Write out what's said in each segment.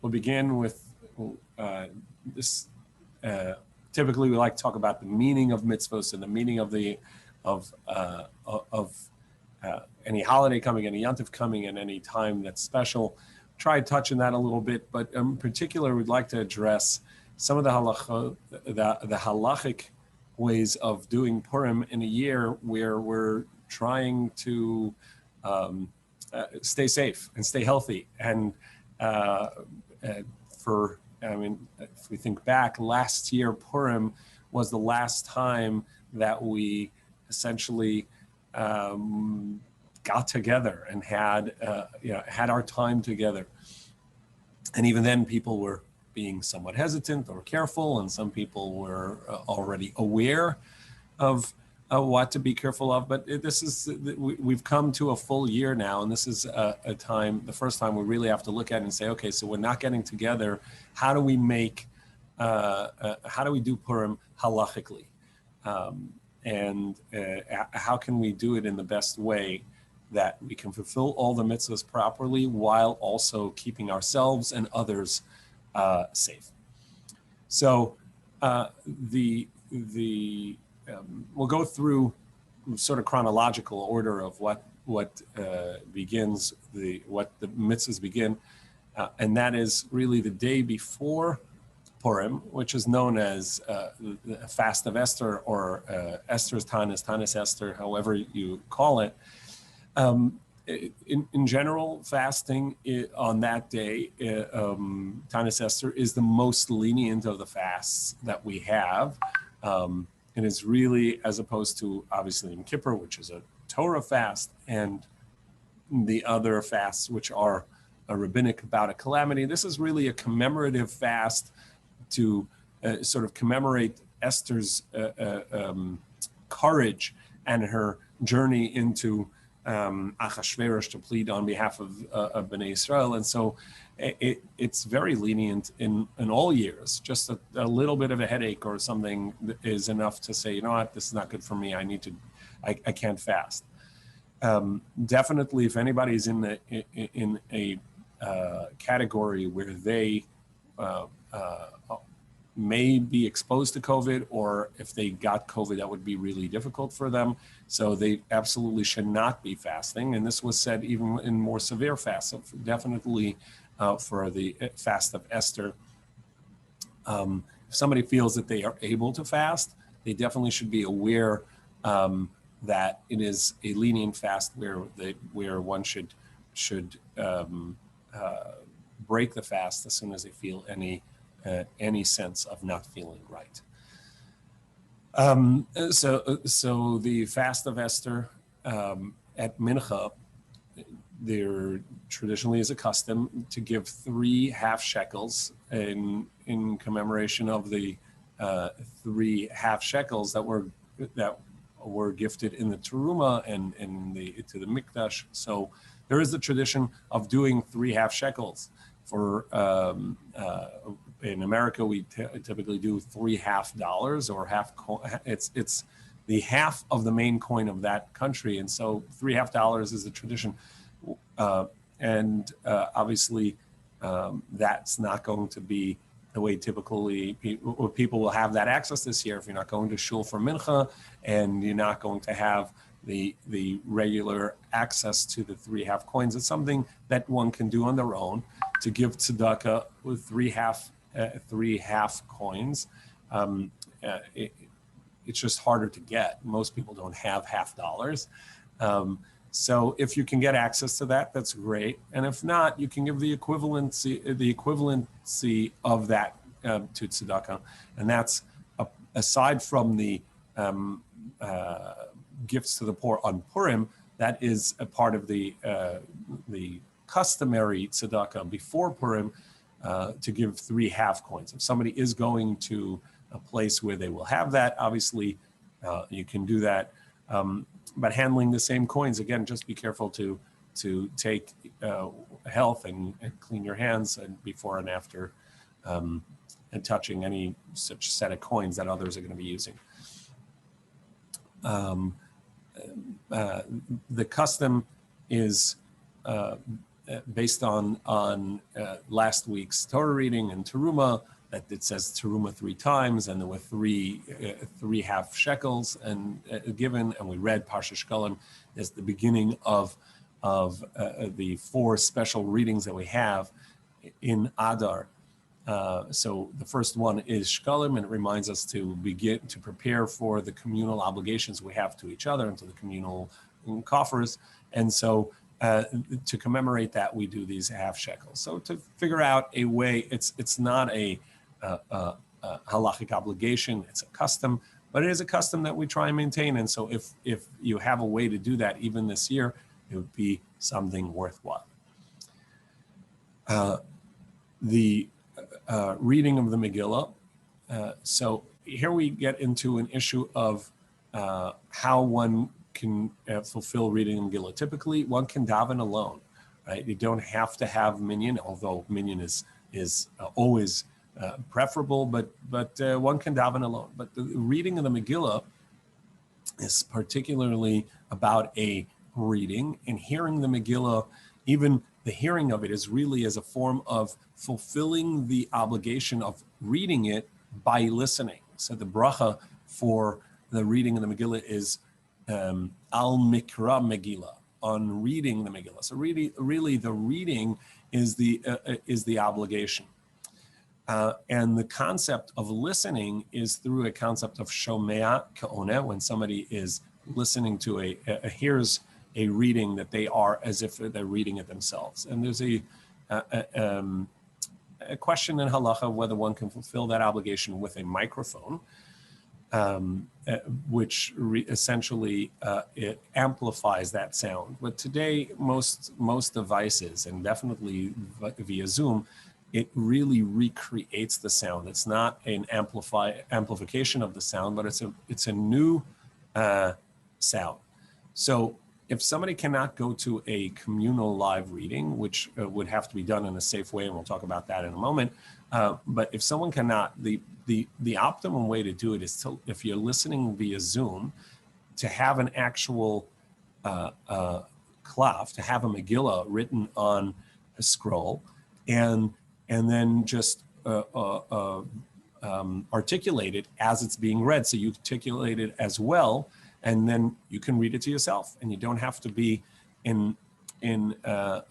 we'll begin with this. Typically, we like to talk about the meaning of mitzvos and the meaning of any holiday coming, any yontif coming, and any time that's special. Try touching that a little bit, but in particular, we'd like to address some of the halachic ways of doing Purim in a year where we're trying to stay safe and stay healthy. And if we think back, last year Purim was the last time that we essentially got together and had our time together. And even then, people were being somewhat hesitant or careful, and some people were already aware of what to be careful of. But we've come to a full year now, and this is the first time we really have to look at it and say, okay, so we're not getting together. How do we do Purim halachically? And how can we do it in the best way that we can fulfill all the mitzvahs properly while also keeping ourselves and others safe? So we'll go through sort of chronological order of what the mitzvahs begin, and that is really the day before Purim, which is known as the Fast of Esther, or Esther's Tanis Esther, however you call it. In general, fasting on that day, Tanis Esther, is the most lenient of the fasts that we have. It is really, as opposed to obviously Yom Kippur, which is a Torah fast, and the other fasts, which are a rabbinic about a calamity. This is really a commemorative fast to sort of commemorate Esther's courage and her journey into Achashverosh to plead on behalf of Bnei Israel. And so it's very lenient in all years. Just a little bit of a headache or something is enough to say, you know what, this is not good for me. I can't fast. Definitely, if anybody's in a category where they may be exposed to COVID, or if they got COVID, that would be really difficult for them. So they absolutely should not be fasting. And this was said even in more severe fasts. So definitely for the fast of Esther, if somebody feels that they are able to fast, they definitely should be aware that it is a lenient fast where one should break the fast as soon as they feel any sense of not feeling right. So the fast of Esther at Mincha, there traditionally is a custom to give 3 half shekels in commemoration of the 3 half shekels that were gifted in the Teruma and to the Mikdash. So there is the tradition of doing 3 half shekels. For in America, we typically do $3.50 or half. It's the half of the main coin of that country, and so $3.50 is the tradition. Obviously, that's not going to be the way typically people will have that access this year. If you're not going to shul for mincha, and you're not going to have the regular access to the 3 half coins, it's something that one can do on their own to give tzedakah with 3 half coins. It's just harder to get. Most people don't have $half. So if you can get access to that, that's great. And if not, you can give the equivalency of that to tzedakah, and that's aside from the gifts to the poor on Purim. That is a part of the customary tzedakah before Purim to give 3 half coins. If somebody is going to a place where they will have that, obviously you can do that. But handling the same coins, again, just be careful to take health and clean your hands and before and after and touching any such set of coins that others are going to be using. The custom is based on last week's Torah reading and Teruma, that it says Teruma 3 times, and there were three half shekels and given, and we read Parsha Shkolim as the beginning of the 4 special readings that we have in Adar. So the first one is Shkolim, and it reminds us to begin to prepare for the communal obligations we have to each other and to the communal coffers. And so to commemorate that, we do these half shekels. So to figure out a way, it's not a halachic obligation, it's a custom, but it is a custom that we try and maintain. And so if you have a way to do that even this year, it would be something worthwhile. The reading of the Megillah. So here we get into an issue of how one can fulfill reading the Megillah. Typically, one can daven alone, right? You don't have to have minyan, although minyan is always preferable, but one can daven alone. But the reading of the Megillah is particularly about a reading, and hearing the Megillah, even the hearing of it is really as a form of fulfilling the obligation of reading it by listening. So the bracha for the reading of the Megillah is al mikra Megillah, on reading the Megillah. So really the reading is the obligation. And the concept of listening is through a concept of shomea ka'oneh, when somebody is listening to hears a reading that they are as if they're reading it themselves. And there's a question in halacha whether one can fulfill that obligation with a microphone, which essentially it amplifies that sound. But today, most devices, and definitely via Zoom, it really recreates the sound. It's not an amplification of the sound, but it's a new sound. So if somebody cannot go to a communal live reading, which would have to be done in a safe way, and we'll talk about that in a moment, but if someone cannot, the optimum way to do it is to, if you're listening via Zoom, to have an actual klaf, to have a Megillah written on a scroll, and then just articulate it as it's being read. So you articulate it as well, and then you can read it to yourself, and you don't have to be in a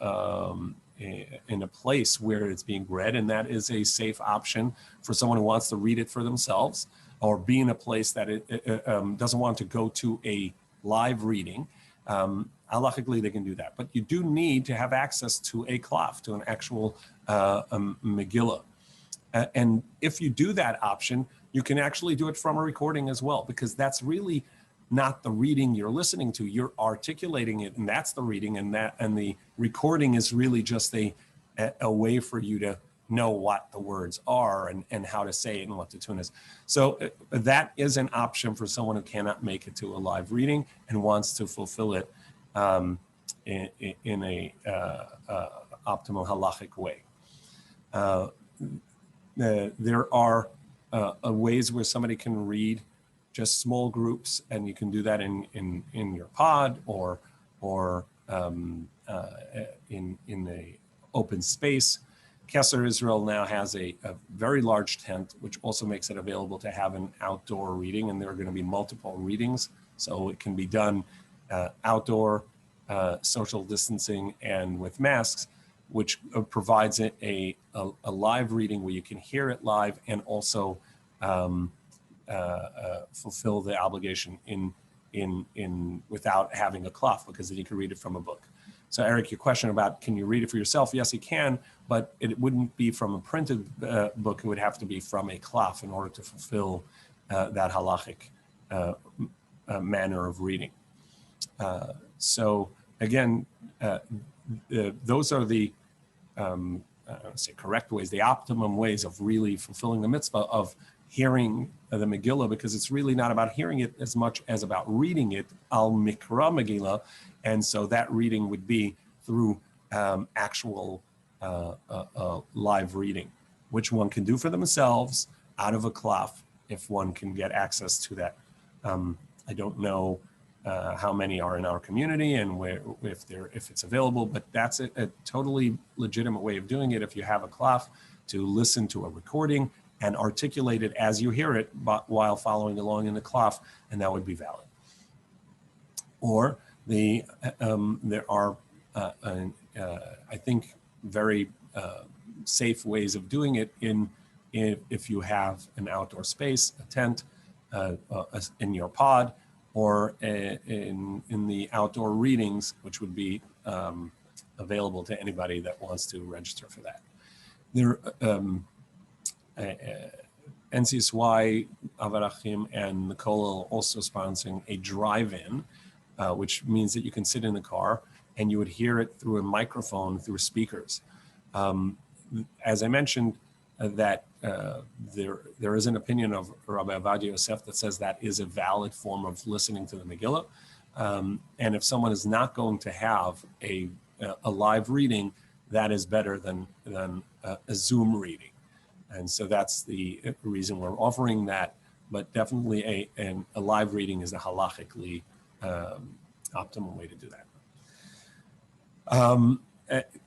place where it's being read, and that is a safe option for someone who wants to read it for themselves, or be in a place that it doesn't want to go to a live reading. Halachically, they can do that, but you do need to have access to a klaf, to an actual Megillah. And if you do that option, you can actually do it from a recording as well, because that's really not the reading you're listening to. You're articulating it, and that's the reading, and the recording is really just a way for you to know what the words are and how to say it and what the tune is. So that is an option for someone who cannot make it to a live reading and wants to fulfill it in a optimal halachic way. There are ways where somebody can read just small groups, and you can do that in your pod or in a open space. Kesser Israel now has a very large tent, which also makes it available to have an outdoor reading, and there are going to be multiple readings, so it can be done outdoor, social distancing, and with masks, which provides a live reading where you can hear it live and also fulfill the obligation in without having a klaf, because then you can read it from a book. So Eric, your question about can you read it for yourself? Yes, you can, but it wouldn't be from a printed book. It would have to be from a klaf in order to fulfill that halachic manner of reading. So again, those are the I don't say correct ways, the optimum ways of really fulfilling the mitzvah of hearing the Megillah, because it's really not about hearing it as much as about reading it, al mikra Megillah, and so that reading would be through actual live reading, which one can do for themselves out of a klaf if one can get access to that. I don't know how many are in our community and if it's available. But that's a totally legitimate way of doing it. If you have a klaf, to listen to a recording and articulate it as you hear it, but while following along in the klaf, and that would be valid. Or there are, I think, very safe ways of doing it if you have an outdoor space, a tent, in your pod, or in the outdoor readings, which would be available to anybody that wants to register for that. There, NCSY, Avarachim, and the Kollel are also sponsoring a drive-in, which means that you can sit in the car and you would hear it through a microphone, through speakers. As I mentioned, that there is an opinion of Rabbi Avadia Yosef that says that is a valid form of listening to the Megillah. And if someone is not going to have a live reading, that is better than a Zoom reading. And so that's the reason we're offering that, but definitely a live reading is a halachically optimal way to do that.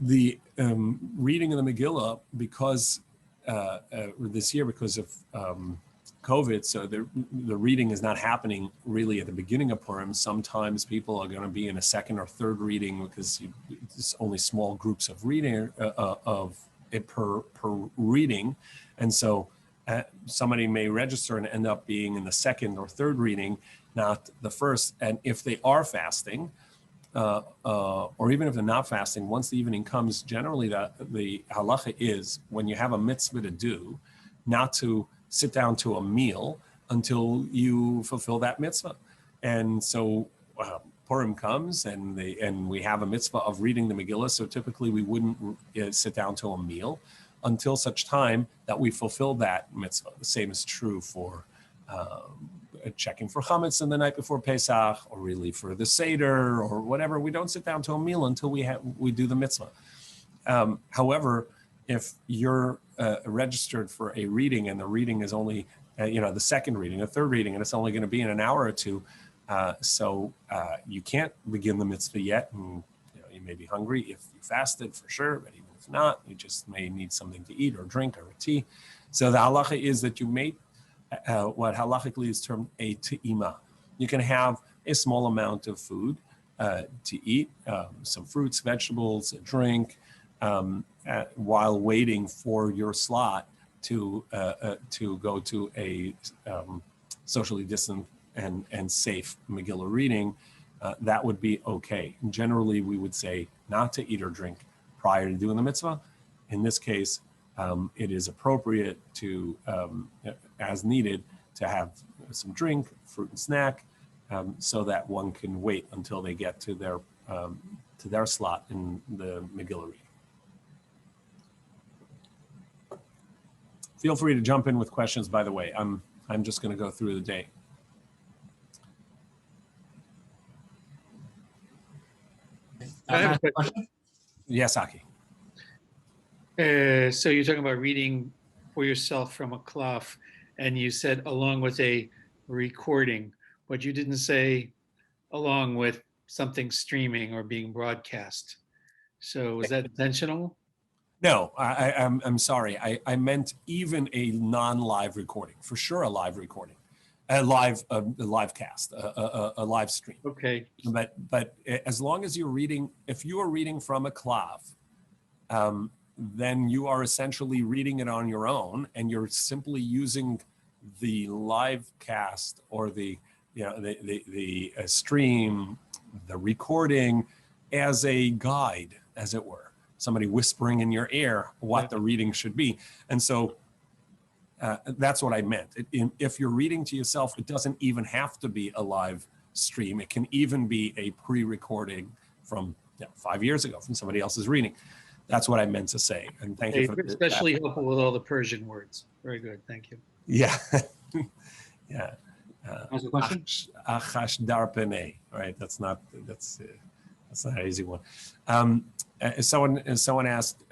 The reading of the Megillah, because this year, because of COVID, so the reading is not happening really at the beginning of Purim. Sometimes people are going to be in a second or third reading because it's only small groups of reading of it per reading, and so somebody may register and end up being in the second or third reading, not the first. And if they are fasting, or even if they're not fasting, once the evening comes, generally the halacha is when you have a mitzvah to do, not to sit down to a meal until you fulfill that mitzvah. And so Purim comes and we have a mitzvah of reading the Megillah. So typically we wouldn't sit down to a meal until such time that we fulfill that mitzvah. The same is true for checking for chametz in the night before Pesach, or really for the Seder or whatever. We don't sit down to a meal until we do the mitzvah. However, if you're registered for a reading and the reading is only, the second reading, the third reading, and it's only going to be in an hour or two, so you can't begin the mitzvah yet, and you may be hungry if you fasted for sure, but even if not, you just may need something to eat or drink or a tea. So the halacha is that you may what halachically is termed a te'ima. You can have a small amount of food to eat, some fruits, vegetables, a drink, while waiting for your slot to go to a socially distant and safe Megillah reading. That would be okay. Generally, we would say not to eat or drink prior to doing the mitzvah. In this case, it is appropriate to, as needed, to have some drink, fruit and snack, so that one can wait until they get to their slot in the Megillah reading. Feel free to jump in with questions, by the way. I'm just going to go through the day. I have a question. Yes, Aki. So you're talking about reading for yourself from a klaf, and you said along with a recording, but you didn't say along with something streaming or being broadcast. So was that intentional? No, I'm sorry. I meant even a non-live recording, for sure a live recording, a live cast, a live stream. Okay. But as long as you're reading, if you are reading from a klav, then you are essentially reading it on your own, and you're simply using the live cast or the stream, the recording as a guide, as it were. Somebody whispering in your ear what the reading should be. And so that's what I meant. If you're reading to yourself, it doesn't even have to be a live stream. It can even be a pre-recording from 5 years ago from somebody else's reading. That's what I meant to say. And thank you for especially helpful with all the Persian words. Very good. Thank you. Yeah. Yeah. Ask a question? Achash darpene, right? That's not an easy one. Someone asked,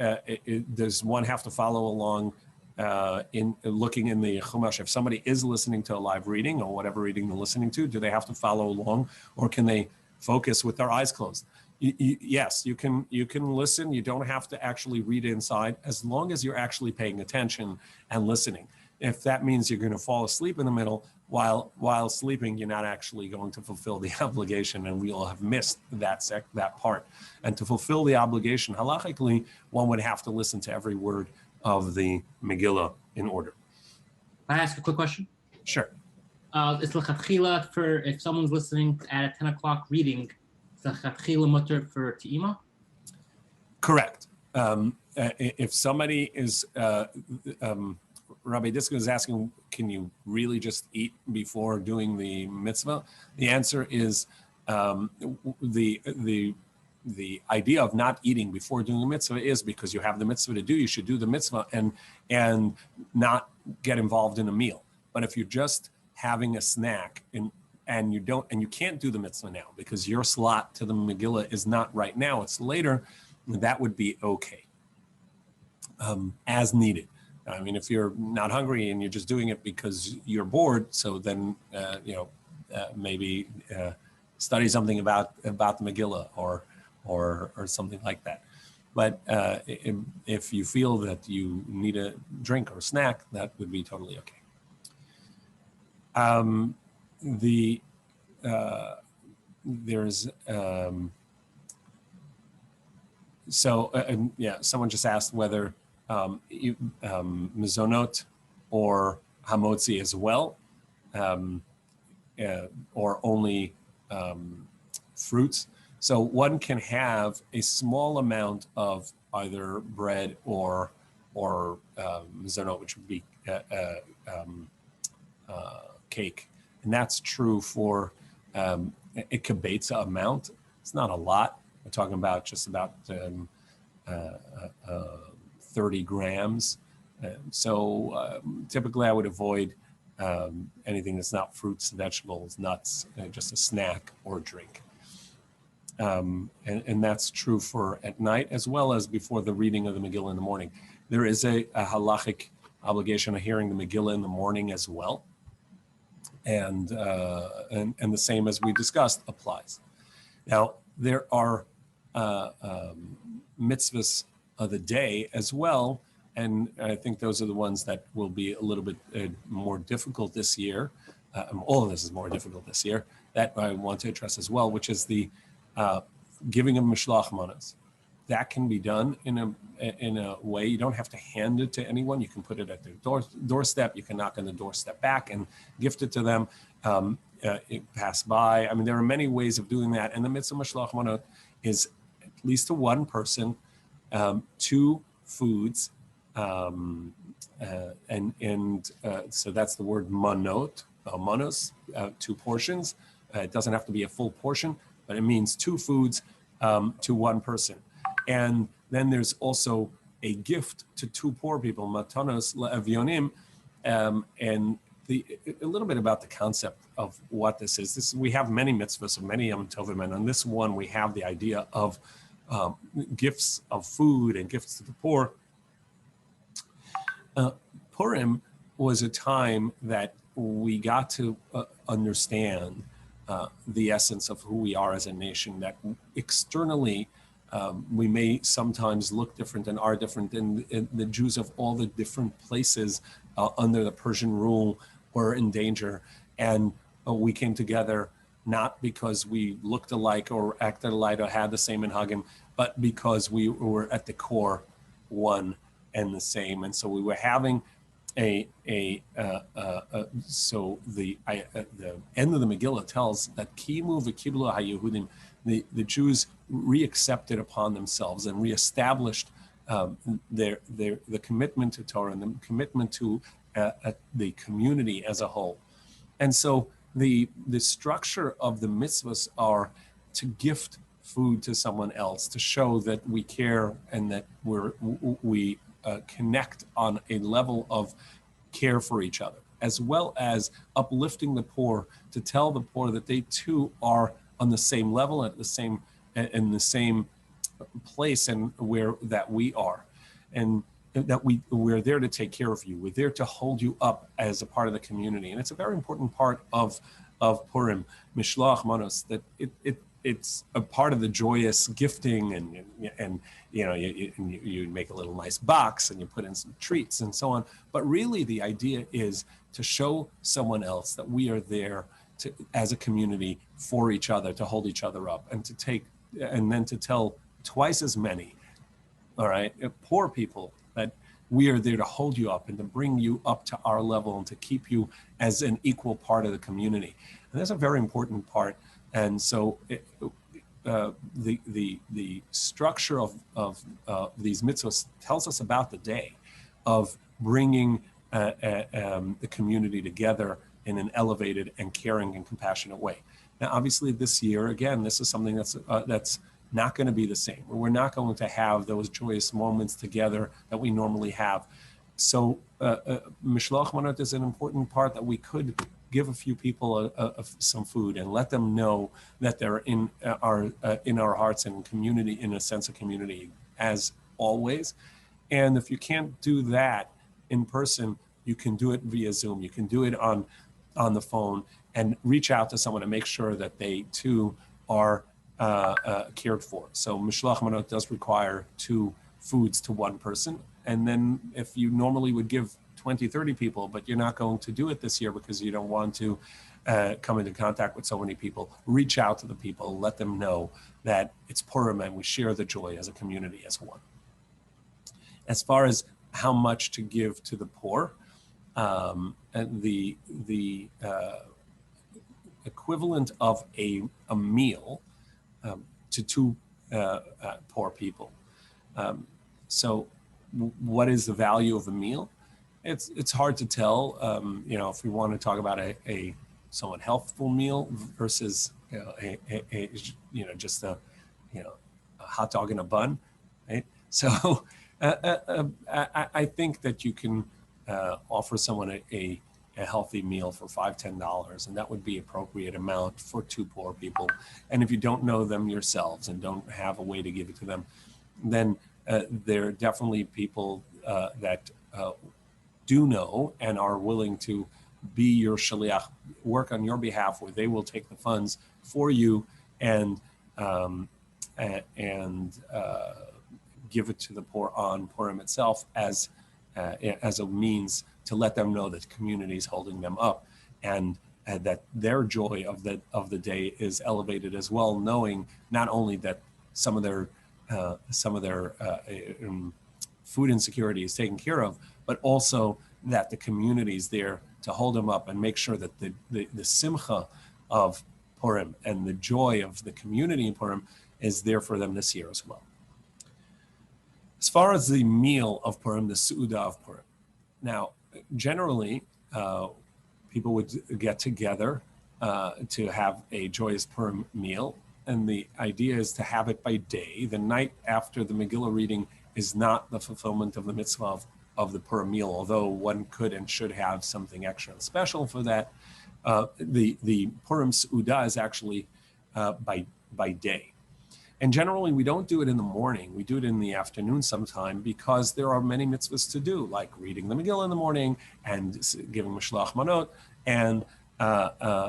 does one have to follow along in looking in the Chumash, if somebody is listening to a live reading or whatever reading they're listening to, do they have to follow along, or can they focus with their eyes closed? Yes, you can listen. You don't have to actually read inside, as long as you're actually paying attention and listening. If that means you're going to fall asleep in the middle while sleeping, you're not actually going to fulfill the obligation, and we'll have missed that part. And to fulfill the obligation, halachically, one would have to listen to every word of the Megillah in order. Can I ask a quick question? Sure. It's l'chatchila for if someone's listening at a 10 o'clock reading, it's l'chatchila mutter for te'ima? Correct. If somebody is, Rabbi Fischer is asking, can you really just eat before doing the mitzvah? The answer is the idea of not eating before doing the mitzvah is because you have the mitzvah to do. You should do the mitzvah and not get involved in a meal. But if you're just having a snack and you can't do the mitzvah now because your slot to the Megillah is not right now, it's later, that would be okay, as needed. I mean, if you're not hungry and you're just doing it because you're bored, so then maybe study something about the Megillah or something like that. But if you feel that you need a drink or snack, that would be totally okay. Someone just asked whether mizonot or hamotzi as well, or only fruits. So one can have a small amount of either bread or mizonot, which would be cake, and that's true for a kibetza amount. It's not a lot. We're talking about just about 30 grams. So typically I would avoid anything that's not fruits, vegetables, nuts, just a snack or drink. And that's true for at night as well as before the reading of the Megillah in the morning. There is a halachic obligation of hearing the Megillah in the morning as well. And the same as we discussed applies. Now, there are mitzvahs of the day as well, and I think those are the ones that will be a little bit more difficult this year. All of this is more difficult this year. That I want to address as well, which is the giving of mishloach manos. That can be done in a way. You don't have to hand it to anyone. You can put it at their doorstep. You can knock on the doorstep back and gift it to them. Pass by. I mean, there are many ways of doing that. And the mitzvah mishloach manos is at least to one person, 2 foods, so that's the word manot, manos, 2 portions. It doesn't have to be a full portion, but it means 2 foods to one person. And then there's also a gift to 2 poor people, matanos le'evyonim, and a little bit about the concept of what this is. We have many mitzvahs of many Yom Tovim, and on this one we have the idea of gifts of food and gifts to the poor. Purim was a time that we got to understand the essence of who we are as a nation, that externally we may sometimes look different and are different, and the Jews of all the different places under the Persian rule were in danger, and we came together not because we looked alike or acted alike or had the same minhagim, but because we were at the core one and the same. And so we were having so the end of the Megillah tells that Kimu v'kiblu haYehudim, the Jews reaccepted upon themselves and reestablished the commitment to Torah and the commitment to the community as a whole. And so the structure of the mitzvahs are to gift food to someone else, to show that we care and that we connect on a level of care for each other, as well as uplifting the poor, to tell the poor that they too are on the same level, in the same place and where that we are. And that we're there to take care of you. We're there to hold you up as a part of the community, and it's a very important part of Purim, Mishloach Manos. That it's a part of the joyous gifting, and you make a little nice box and you put in some treats and so on. But really, the idea is to show someone else that we are there as a community for each other, to hold each other up, and then to tell twice as many, all right, poor people, that we are there to hold you up and to bring you up to our level and to keep you as an equal part of the community. And that's a very important part. And so the structure of these mitzvahs tells us about the day of bringing the community together in an elevated and caring and compassionate way. Now, obviously, this year, again, this is something that's not going to be the same. We're not going to have those joyous moments together that we normally have. So Mishloach Manot is an important part that we could give a few people some food and let them know that they're in our hearts and community, in a sense of community, as always. And if you can't do that in person, you can do it via Zoom. You can do it on the phone and reach out to someone and make sure that they too are cared for. So Mishloach Manot does require 2 foods to 1 person. And then if you normally would give 20, 30 people, but you're not going to do it this year because you don't want to come into contact with so many people, reach out to the people, let them know that it's Purim and we share the joy as a community, as one. As far as how much to give to the poor, and the equivalent of a meal to 2 poor people. So what is the value of a meal? It's hard to tell. If we want to talk about a somewhat healthful meal versus just a hot dog and a bun, right? So I think that you can offer someone a healthy meal for $5-10, and that would be appropriate amount for 2 poor people. And if you don't know them yourselves and don't have a way to give it to them, then there are definitely people that do know and are willing to be your shaliach, work on your behalf, where they will take the funds for you and give it to the poor on Purim itself as a means to let them know that the community is holding them up, and that their joy of the day is elevated as well, knowing not only that some of their food insecurity is taken care of, but also that the community is there to hold them up and make sure that the simcha of Purim and the joy of the community in Purim is there for them this year as well. As far as the meal of Purim, the Udav of Purim. Now, generally, people would get together to have a joyous Purim meal, and the idea is to have it by day. The night after the Megillah reading is not the fulfillment of the mitzvah of the Purim meal, although one could and should have something extra and special for that. The Purim Udav is actually by day. And generally, we don't do it in the morning. We do it in the afternoon sometime, because there are many mitzvahs to do, like reading the Megillah in the morning and giving Mishloach Manot and Matanos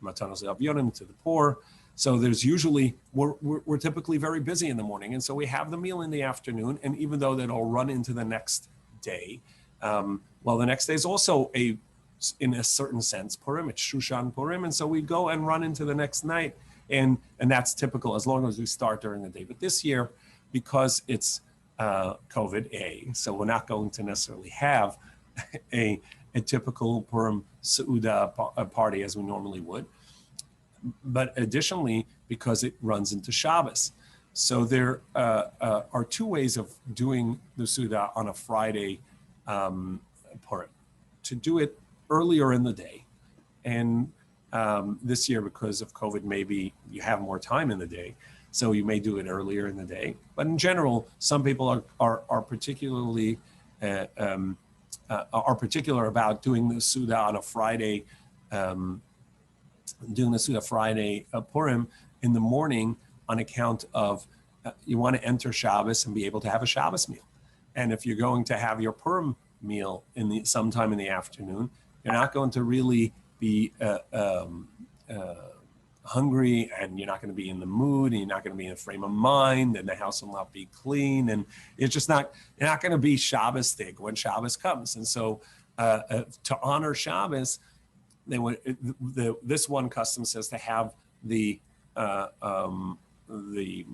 Avyonim to the poor. So there's usually, we're typically very busy in the morning. And so we have the meal in the afternoon. And even though that'll run into the next day, well, the next day is also in a certain sense, Purim, it's Shushan Purim. And so we go and run into the next night. And that's typical as long as we start during the day. But this year, because it's COVID, so we're not going to necessarily have a typical Purim Seudah party as we normally would. But additionally, because it runs into Shabbos. So there are 2 ways of doing the Seudah on a Friday Purim. To do it earlier in the day, and this year, because of COVID, maybe you have more time in the day, so you may do it earlier in the day. But in general, some people are particularly particular about doing the Seudah on a Friday, doing the Seudah Friday Purim in the morning, on account of you want to enter Shabbos and be able to have a Shabbos meal. And if you're going to have your Purim meal sometime in the afternoon, you're not going to really be hungry, and you're not going to be in the mood, and you're not going to be in a frame of mind, and the house will not be clean, and it's just not, you're not going to be Shabbos-tig when Shabbos comes. And so to honor Shabbos, this one custom says to have the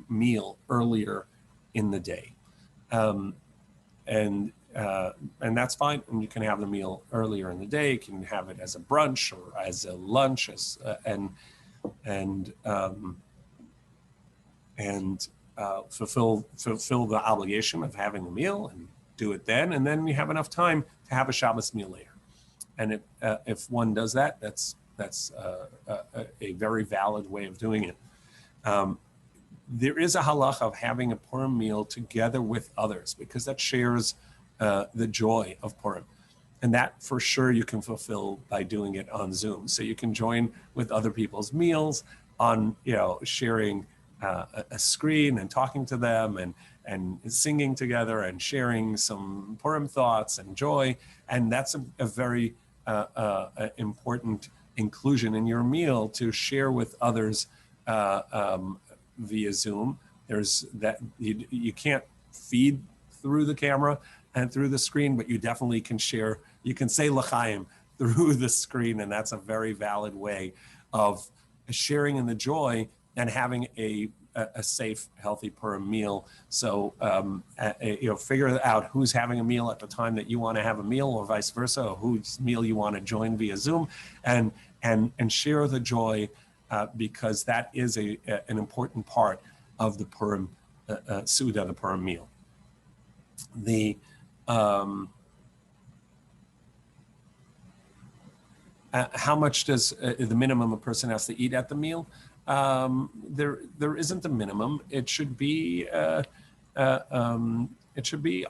meal earlier in the day, and that's fine. And you can have the meal earlier in the day. You can have it as a brunch or as a lunch, fulfill the obligation of having the meal and do it then, and then you have enough time to have a Shabbos meal later. And if one does that, that's a very valid way of doing it. There is a halacha of having a Purim meal together with others, because that shares the joy of Purim. And that for sure you can fulfill by doing it on Zoom. So you can join with other people's meals on, sharing a screen and talking to them and singing together and sharing some Purim thoughts and joy. And that's a very important inclusion in your meal, to share with others via Zoom. There's that you can't feed through the camera and through the screen, but you definitely can share. You can say l'chaim through the screen, and that's a very valid way of sharing in the joy and having a safe, healthy Purim meal. So figure out who's having a meal at the time that you want to have a meal, or vice versa, or whose meal you want to join via Zoom, and share the joy, because that is an important part of the Purim Suda, the Purim meal. How much does the minimum a person has to eat at the meal? There isn't a minimum. It should be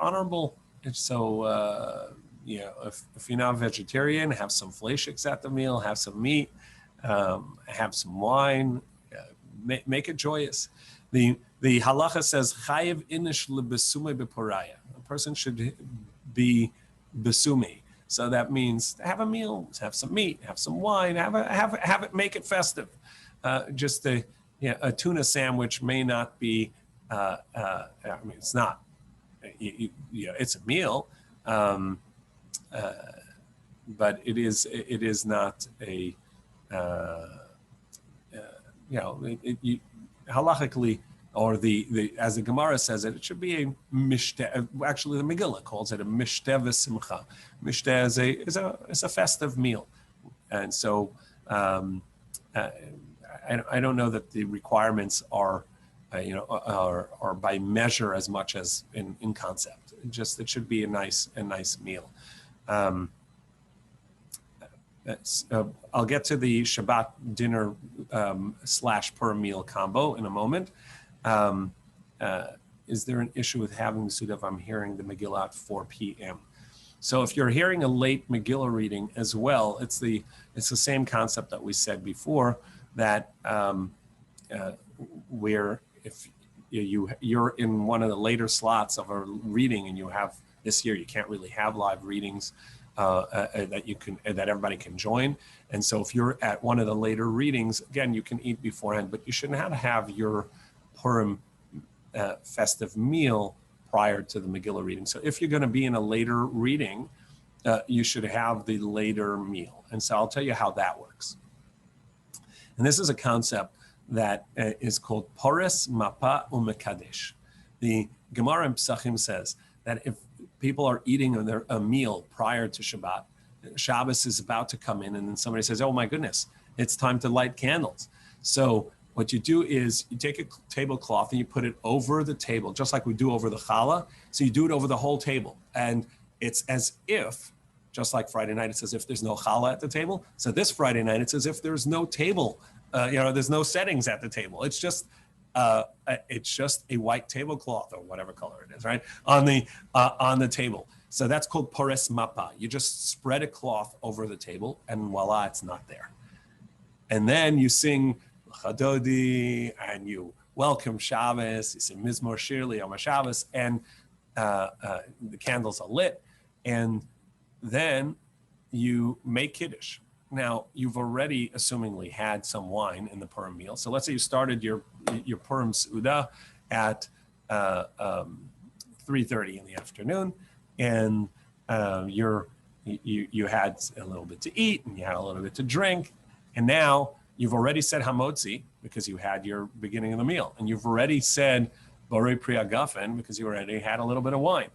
honorable. So if you're not vegetarian, have some fleishiks at the meal, have some meat, have some wine, make it joyous. The halacha says chayiv inish lebesume beporaya. A person should be besumi. So that means have a meal, have some meat, have some wine, have it, make it festive. Just a tuna sandwich may not be. It's not. It's a meal, but it is not a. Halachically, or as the Gemara says it should be a mishteh. Actually, the Megillah calls it a mishteh v'simcha. Mishteh is a festive meal, and so I don't know that the requirements are by measure as much as in concept. It should be a nice meal. I'll get to the Shabbat dinner / Purim meal combo in a moment. Is there an issue with having the Suda if I'm hearing the Megillah at 4 p.m.? So if you're hearing a late Megillah reading as well, it's the same concept that we said before, that where if you're in one of the later slots of a reading, and you have this year, you can't really have live readings that everybody can join. And so if you're at one of the later readings, again, you can eat beforehand, but you shouldn't have to have your Purim festive meal prior to the Megillah reading. So if you're going to be in a later reading, you should have the later meal. And so I'll tell you how that works. And this is a concept that is called Pores Mapa Umekadesh. The Gemara in Pesachim says that if people are eating a meal prior to Shabbat, Shabbos is about to come in, and then somebody says, oh my goodness, it's time to light candles. So what you do is you take a tablecloth and you put it over the table, just like we do over the challah. So you do it over the whole table. And it's as if, just like Friday night, it's as if there's no challah at the table. So this Friday night, it's as if there's no table, there's no settings at the table. It's just a white tablecloth, or whatever color it is, right, on the table. So that's called Pores Mapa. You just spread a cloth over the table, and voila, it's not there. And then you sing Chadodi, and you welcome Shabbos, you say Mizmor Shir L'Yom HaShabbos, and the candles are lit, and then you make Kiddush. Now, you've already, assumingly, had some wine in the Purim meal. So let's say you started your Purim Udav at 3:30 in the afternoon, and you had a little bit to eat, and you had a little bit to drink, and now you've already said Hamotzi because you had your beginning of the meal, and you've already said Borei Pri Hagafen because you already had a little bit of wine.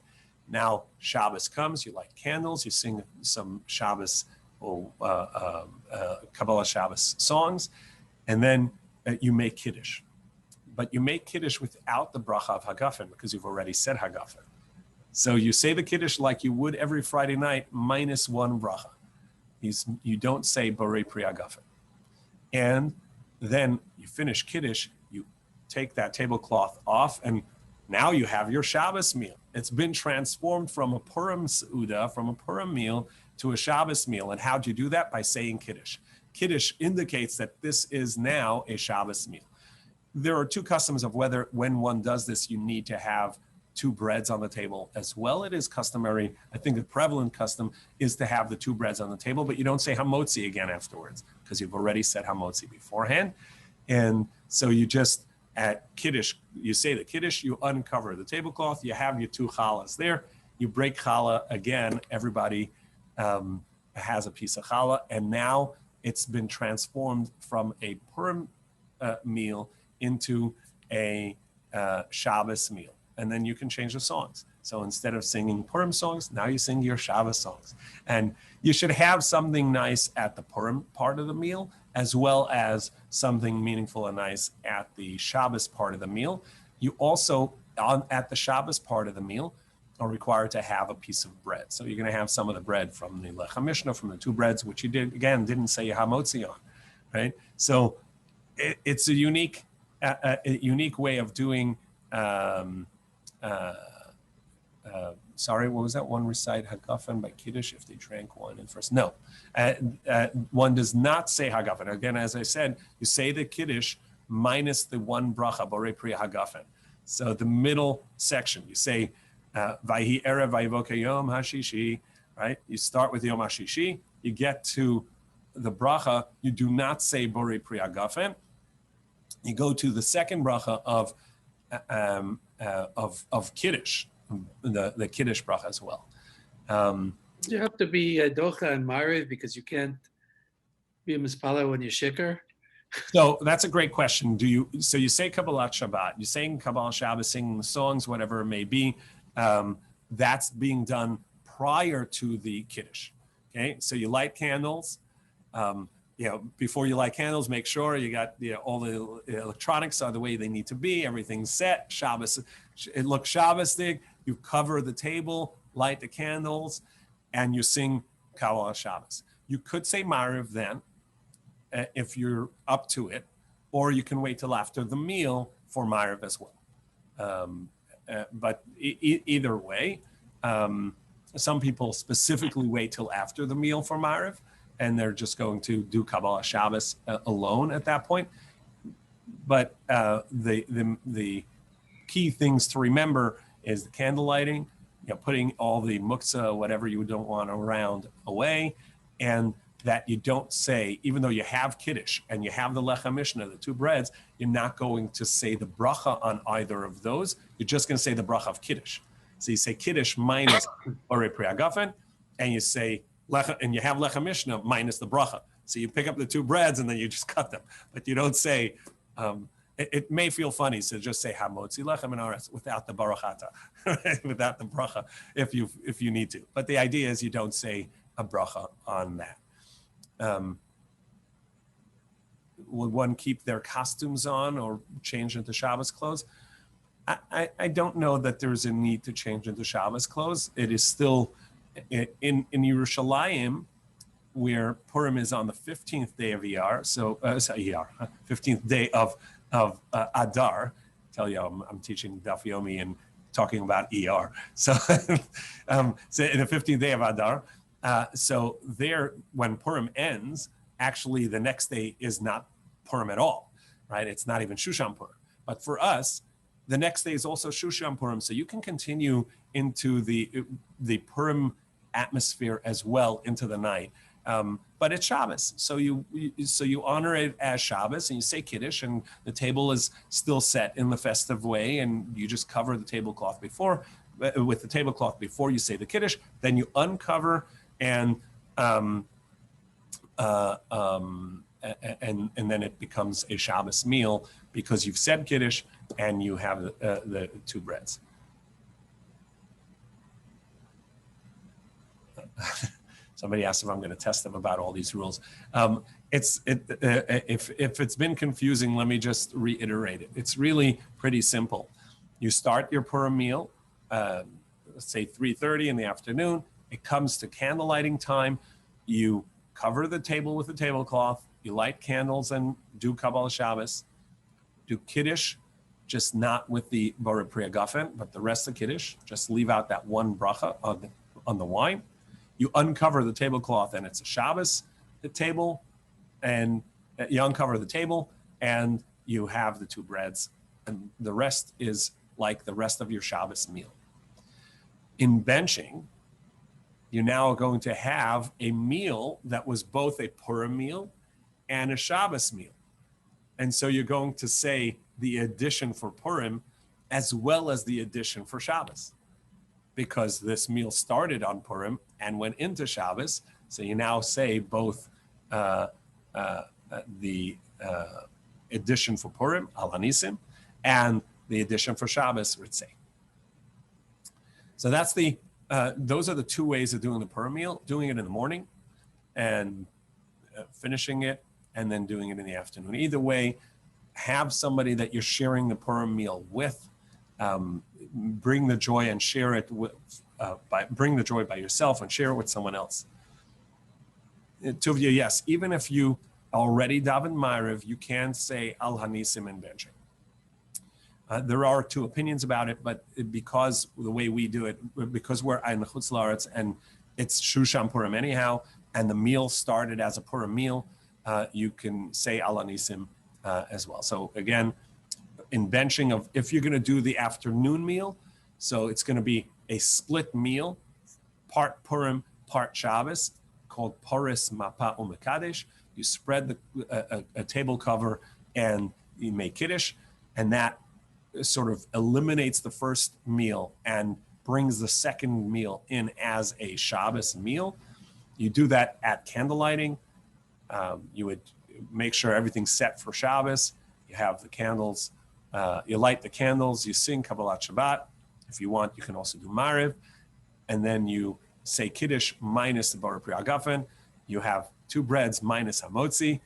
Now Shabbos comes, you light candles, you sing some Shabbos Kabbalah Shabbat songs, and then you make Kiddush. But you make Kiddush without the bracha of Hagafen because you've already said Hagafen. So you say the Kiddush like you would every Friday night minus one bracha. You don't say Borei Pri Hagafen. And then you finish Kiddush, you take that tablecloth off, and now you have your Shabbos meal. It's been transformed from a Purim Seudah, from a Purim meal, to a Shabbos meal. And how'd you do that? By saying Kiddush. Kiddush indicates that this is now a Shabbos meal. There are two customs of when one does this, you need to have two breads on the table as well. It is customary, I think the prevalent custom is to have the two breads on the table, but you don't say Hamotzi again afterwards because you've already said Hamotzi beforehand. And so you just, at Kiddush, you say the Kiddush, you uncover the tablecloth, you have your two challahs there, you break challah again, everybody has a piece of challah, and now it's been transformed from a Purim meal into a Shabbos meal. And then you can change the songs. So instead of singing Purim songs, now you sing your Shabbos songs. And you should have something nice at the Purim part of the meal, as well as something meaningful and nice at the Shabbos part of the meal. You also, at the Shabbos part of the meal, are required to have a piece of bread. So you're going to have some of the bread from the Lechem Mishnah, from the two breads, which you didn't say Hamotzi on, right? So it's a unique way of doing. Sorry, what was that? One recite Hagafen by Kiddush if they drank wine in first. No, one does not say Hagafen. Again, as I said, you say the Kiddush minus the one bracha, Borei Pri Hagafen. So the middle section, you say Vayhi Erev Vayivoka Yom HaShishi, right? You start with Yom HaShishi, you get to the bracha, you do not say Borei Pri Hagafen. You go to the second bracha of Kiddush, the Kiddush bracha as well. You have to be docha and mariv because you can't be a mispala when you're shikar. So that's a great question. So you say Kabbalah Shabbat, you're saying Kabbalah Shabbat, singing the songs, whatever it may be. That's being done prior to the Kiddush. Okay, so you light candles. Before you light candles, make sure you got all the electronics are the way they need to be. Everything's set. Shabbos, it looks Shabbos-ig. You cover the table, light the candles, and you sing Kabbalah Shabbos. You could say Mariv then, if you're up to it, or you can wait till after the meal for Mariv as well. But either way, some people specifically wait till after the meal for Mariv, and they're just going to do Kabbalah Shabbos alone at that point. But the key things to remember is the candle lighting, putting all the muktzah, whatever you don't want around, away, and that you don't say, even though you have Kiddush and you have the Lechem Mishnah, the two breads, you're not going to say the bracha on either of those. You're just going to say the bracha of Kiddush. So you say Kiddush minus Borei Pri Hagafen, and you say and you have Lechem Mishnah minus the bracha. So you pick up the two breads and then you just cut them. But you don't say, it may feel funny to just say Hamotzi Lechem and Aretz without the barachata, without the bracha, if you need to. But the idea is you don't say a bracha on that. Would one keep their costumes on or change into Shabbos clothes? I don't know that there's a need to change into Shabbos clothes. It is still in Yerushalayim, where Purim is on the 15th day of Iyar, 15th day of Adar. Tell you, I'm teaching Daf Yomi and talking about Iyar. So, so in the 15th day of Adar, so there, when Purim ends, actually the next day is not Purim at all, right? It's not even Shushan Purim. But for us, the next day is also Shushan Purim, so you can continue into the Purim atmosphere as well into the night. But it's Shabbos, so you honor it as Shabbos, and you say Kiddush, and the table is still set in the festive way, and you just cover the tablecloth before, with the tablecloth before you say the Kiddush. Then you uncover, and then it becomes a Shabbos meal because you've said Kiddush and you have the two breads. Somebody asked if I'm going to test them about all these rules. If it's been confusing, let me just reiterate it. It's really pretty simple. You start your Purim meal, say 3:30 in the afternoon. It comes to candle lighting time. You cover the table with a tablecloth. You light candles and do Kabbalah Shabbat. Do Kiddush, just not with the Borei Pri Hagafen, but the rest of Kiddush. Just leave out that one bracha on the wine. You uncover the tablecloth and it's a Shabbos table, and you uncover the table and you have the two breads, and the rest is like the rest of your Shabbos meal. In benching, you're now going to have a meal that was both a Purim meal and a Shabbos meal. And so you're going to say the addition for Purim as well as the addition for Shabbos, because this meal started on Purim and went into Shabbos. So you now say both the addition for Purim, al hanisim, and the addition for Shabbos, ritzei. So that's those are the two ways of doing the Purim meal: doing it in the morning and finishing it, and then doing it in the afternoon. Either way, have somebody that you're sharing the Purim meal with. Bring the joy and share it with. Bring the joy by yourself and share it with someone else. Tuvia, yes, even if you already daven Ma'ariv, you can say Al Hanisim in benching. There are two opinions about it, but because the way we do it, because we're in Chutz La'aretz and it's Shushan Purim anyhow, and the meal started as a Purim meal, you can say Al Hanisim as well. So again, in benching if you're going to do the afternoon meal, so it's going to be a split meal, part Purim, part Shabbos, called Poris Mapa Umekadesh. You spread a table cover and you make Kiddush, and that sort of eliminates the first meal and brings the second meal in as a Shabbos meal. You do that at candle lighting. You would make sure everything's set for Shabbos. You have the candles. You light the candles. You sing Kabbalah Shabbat. If you want, you can also do Ma'ariv. And then you say Kiddush minus the Borei Pri Hagafen. You have two breads minus Hamotzi,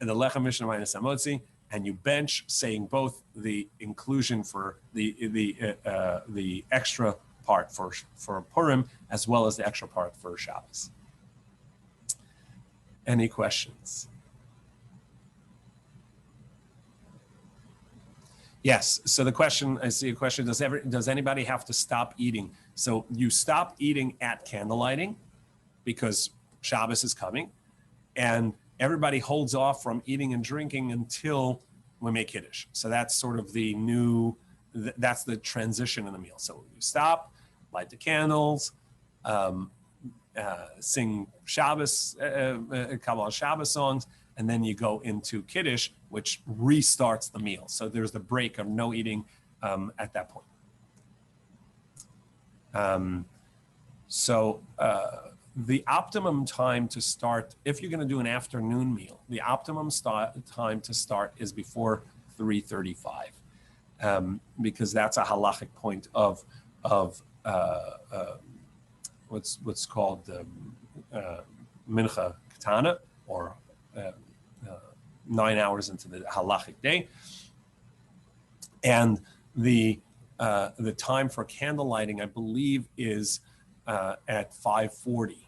and the Lechem Mishnah minus Hamotzi, and you bench, saying both the inclusion for the extra part for Purim as well as the extra part for Shabbos. Any questions? Yes. So the question, I see a question, does anybody have to stop eating? So you stop eating at candle lighting because Shabbos is coming, and everybody holds off from eating and drinking until we make Kiddush. So that's sort of that's the transition in the meal. So you stop, light the candles, sing Shabbos, Kabbalah Shabbat songs, and then you go into Kiddush, which restarts the meal. So there's the break of no eating at that point. The optimum time to start, if you're going to do an afternoon meal, the optimum time to start is before 3:35, because that's a halachic point of what's called the mincha katana, or 9 hours into the halachic day, and the time for candle lighting, I believe, is at 5:40.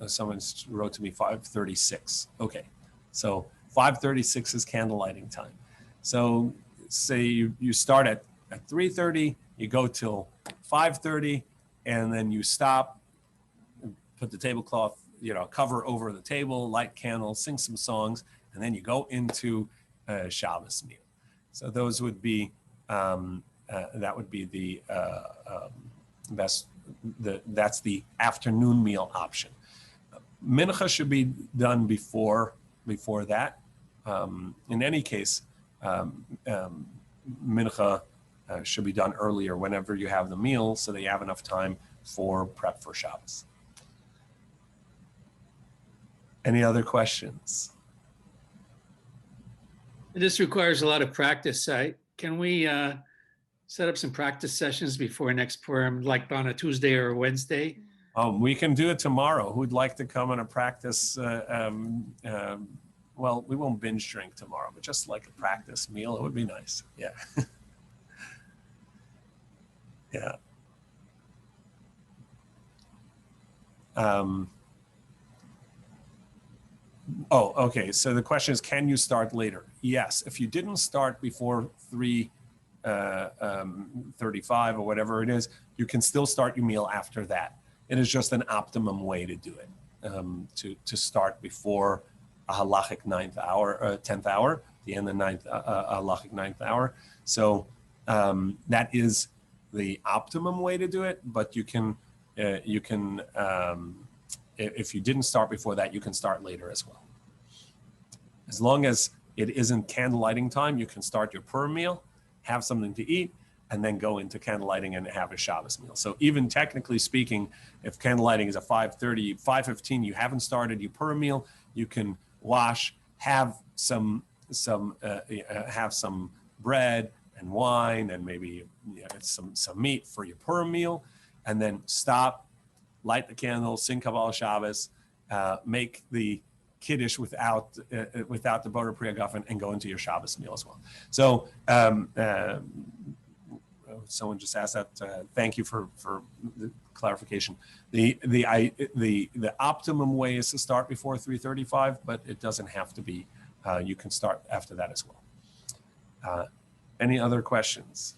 Someone wrote to me 5:36. Okay, so 5:36 is candle lighting time. So say you start at 3:30, you go till 5:30, and then you stop, put the tablecloth, cover over the table, light candles, sing some songs, and then you go into Shabbos meal. So those would be that would be the best. That's the afternoon meal option. Mincha should be done before that. In any case, mincha should be done earlier whenever you have the meal, so that you have enough time for prep for Shabbos. Any other questions? This requires a lot of practice. Can we set up some practice sessions before next Purim, like on a Tuesday or a Wednesday? We can do it tomorrow. Who'd like to come on a practice? Well, we won't binge drink tomorrow, but just like a practice meal, it would be nice. Yeah. Yeah. Okay. So the question is, can you start later? Yes. If you didn't start before 3:35 or whatever it is, you can still start your meal after that. It is just an optimum way to do it, to start before a halachic 9th hour, 10th hour, the end of the halachic 9th hour. So that is the optimum way to do it, but you can if you didn't start before that, you can start later as well. As long as it isn't candlelighting time, you can start your Purim meal, have something to eat, and then go into candlelighting and have a Shabbos meal. So even technically speaking, if candlelighting is at 5:30, 5:15, you haven't started your Purim meal, you can wash, have some bread and wine and maybe some meat for your Purim meal, and then stop, light the candle, sing Kabbalah Shabbat, make the Kiddush without the Borer Pri Hagafen, and go into your Shabbos meal as well. So someone just asked that. Thank you for the clarification. The optimum way is to start before 3:35, but it doesn't have to be. You can start after that as well. Any other questions?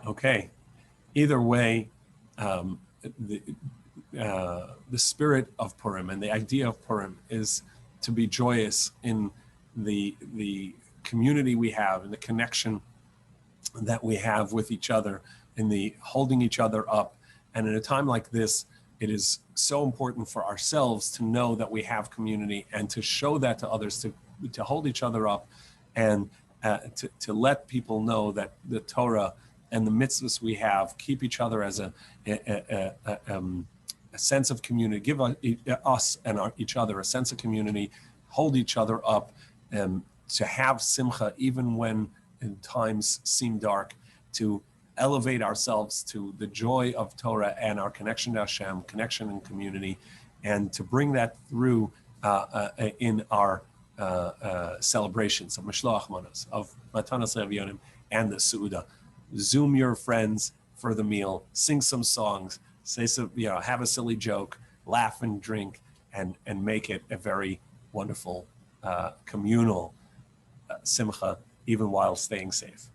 Okay. Either way, the spirit of Purim and the idea of Purim is to be joyous in the community we have and the connection that we have with each other, in the holding each other up. And in a time like this, it is so important for ourselves to know that we have community and to show that to others, to hold each other up, and to let people know that the Torah and the mitzvahs we have keep each other as a sense of community, give us and each other a sense of community, hold each other up, to have simcha even when times seem dark, to elevate ourselves to the joy of Torah and our connection to Hashem, connection and community, and to bring that through in our celebrations of Mishloach Manos, of Matanas Le'Avionim, and the Su'udah. Zoom your friends for the meal, sing some songs, say some, have a silly joke, laugh and drink, and make it a very wonderful communal simcha, even while staying safe.